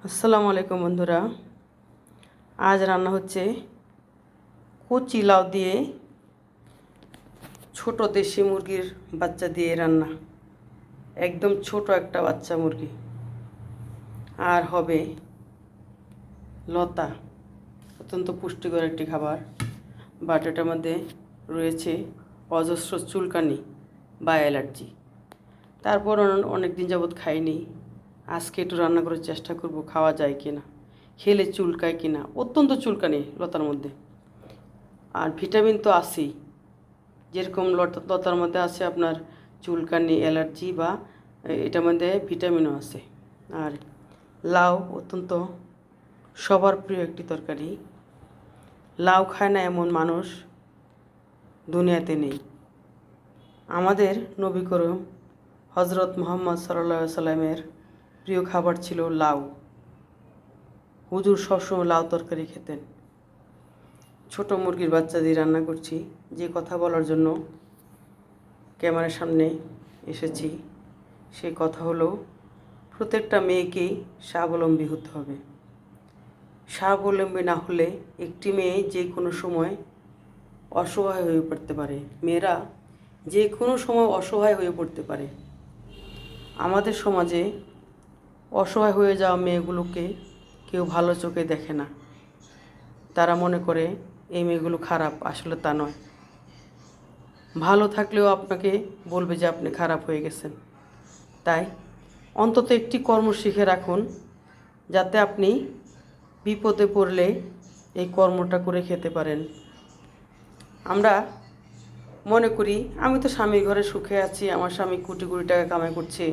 আসসালামু আলাইকুম বন্ধুরা। আজ রান্না হচ্ছে কচি লাউ দিয়ে ছোট দেশি মুরগির বাচ্চা দিয়ে রান্না। একদম ছোট একটা বাচ্চা মুরগি। আর হবে লতা, অত্যন্ত পুষ্টিকর একটি খাবার। বাট এটার মধ্যে রয়েছে অজস্র চুলকানি বা অ্যালার্জি। তারপর অনেক দিন যাবৎ খাইনি। আজকে একটু রান্না করার চেষ্টা করব, খাওয়া যায় কিনা, খেলে চুলকায় কিনা। অত্যন্ত চুলকানি লতার মধ্যে, আর ভিটামিন তো আছেই। যেরকম লতার মধ্যে আছে আপনার চুলকানি, অ্যালার্জি বা এটার মধ্যে ভিটামিনও আছে। আর লাউ অত্যন্ত সবার প্রিয় একটি তরকারি। লাউ খায় না এমন মানুষ দুনিয়াতে নেই। আমাদের নবী করিম হজরত মুহাম্মদ সাল্লাল্লাহু আলাইহি সাল্লামের প্রিয় খাবার ছিল লাউ। হুজুর সবসময় লাউ তরকারি খেতেন। ছোট মুরগির বাচ্চা দিয়ে রান্না করছি। যে কথা বলার জন্য ক্যামেরার সামনে এসেছি সে কথা হলো, প্রত্যেকটা মেয়েকেই স্বাবলম্বী হতে হবে। স্বাবলম্বী না হলে একটি মেয়ে যে কোনো সময় অসহায় হয়ে পড়তে পারে। মেয়েরা যে কোনো সময় অসহায় হয়ে পড়তে পারে। আমাদের সমাজে অসহায় হয়ে যাওয়া মেয়েগুলোকে কেউ ভালো চোখে দেখে না। তারা মনে করে এই মেয়েগুলো খারাপ, আসলে তা নয়। ভালো থাকলেও আপনাকে বলবে যে আপনি খারাপ হয়ে গেছেন। তাই অন্তত একটি কর্ম শিখে রাখুন, যাতে আপনি বিপদে পড়লে এই কর্মটা করে খেতে পারেন। আমরা মনে করি আমি তো স্বামীর ঘরে সুখে আছি, আমার স্বামী কোটি কোটি টাকা কামাই করছে,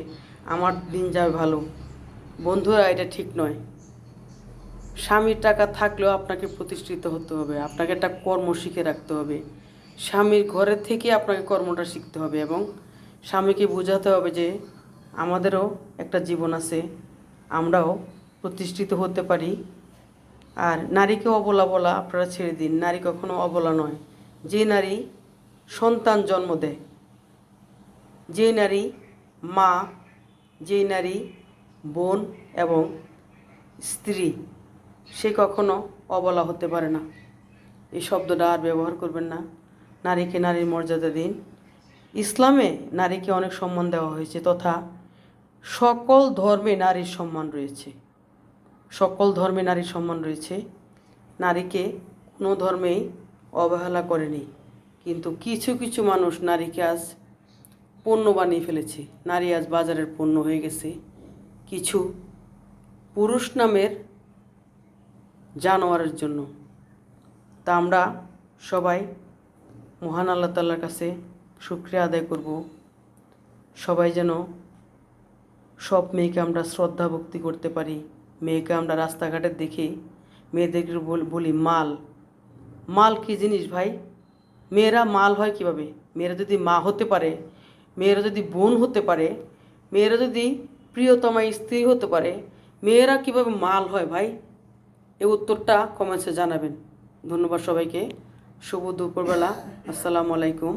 আমার দিন যাবে ভালো। বন্ধুরা, এটা ঠিক নয়। স্বামীর টাকা থাকলেও আপনাকে প্রতিষ্ঠিত হতে হবে, আপনাকে একটা কর্ম শিখে রাখতে হবে। স্বামীর ঘরে থেকে আপনাকে কর্মটা শিখতে হবে এবং স্বামীকে বোঝাতে হবে যে আমাদেরও একটা জীবন আছে, আমরাও প্রতিষ্ঠিত হতে পারি। আর নারীকে অবলা বলা আপনারা ছেড়ে দিন। নারী কখনো অবলা নয়। যে নারী সন্তান জন্ম দেয়, যে নারী মা, যে নারী বোন এবং স্ত্রী, সে কখনো অবলা হতে পারে না। এই শব্দটা আর ব্যবহার করবেন না। নারীকে নারীর মর্যাদা দিন। ইসলামে নারীকে অনেক সম্মান দেওয়া হয়েছে, তথা সকল ধর্মে নারীর সম্মান রয়েছে। সকল ধর্মে নারীর সম্মান রয়েছে। নারীকে কোনো ধর্মেই অবহেলা করেনি। কিন্তু কিছু কিছু মানুষ নারীকে আজ পণ্য বানিয়ে ফেলেছে। নারী আজ বাজারের পণ্য হয়ে গেছে কিছু পুরুষ নামের জানোয়ারের জন্য। তা আমরা সবাই মহান আল্লাহ তাআলার কাছে শুকরিয়া আদায় করব। সবাই যেন সব মেয়েকে আমরা শ্রদ্ধা ভক্তি করতে পারি। মেয়েকে আমরা রাস্তাঘাটে দেখে মেয়েদেরকে বলি মাল। মাল কী জিনিস ভাই? মেয়েরা মাল হয় কিভাবে? মেয়েরা যদি মা হতে পারে, মেয়েরা যদি বোন হতে পারে, মেয়েরা যদি প্রিয়তমা স্ত্রী হতে পারে, মেয়েরা কিভাবে মাল হয় ভাই? এই উত্তরটা কমেন্টসে জানাবেন। ধন্যবাদ সবাইকে। শুভ দুপুরবেলা। আসসালামু আলাইকুম।